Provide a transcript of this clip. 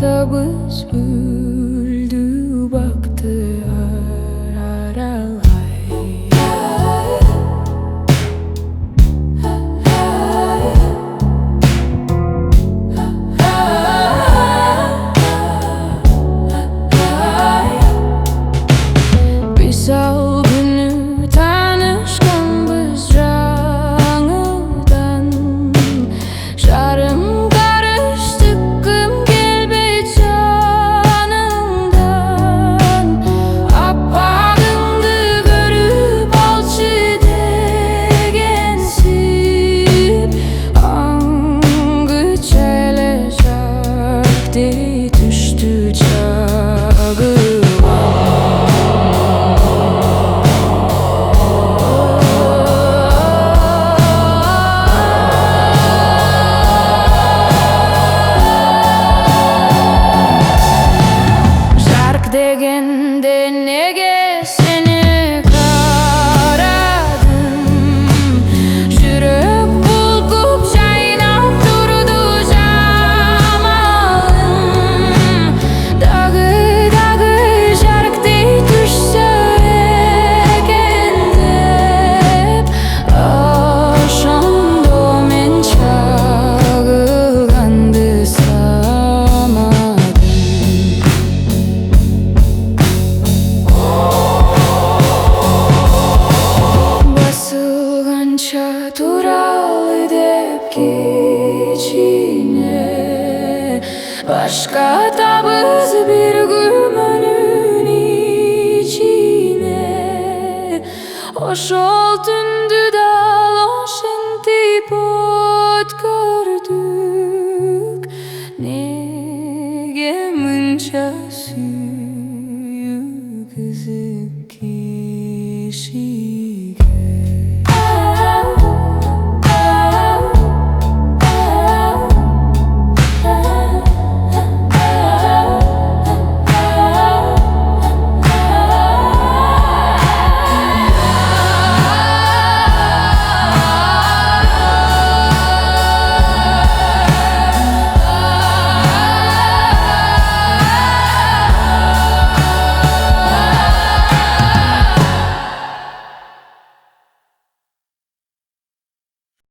атабыз үлдү бакты аралай. Биз ал күнү таанышканбыз жаңыдан. Жарым карыштык кым келбейт жаныңдан. Аппагыңды көрүп алчы дегенсип, аңгыча эле жактей түштү Чагылган. Жарк дегенде неге сени карадым? Жүрөк булкуп жайнап турду жамалым. Дагы жарктей түшсө экен деп, ошондо мен Чагылганды самадым. Басылганча туралы деп кичине, башка табыз бир күмөнүн ичине. Ошол түндү дал ошентип өткөрдүк. Неге мынча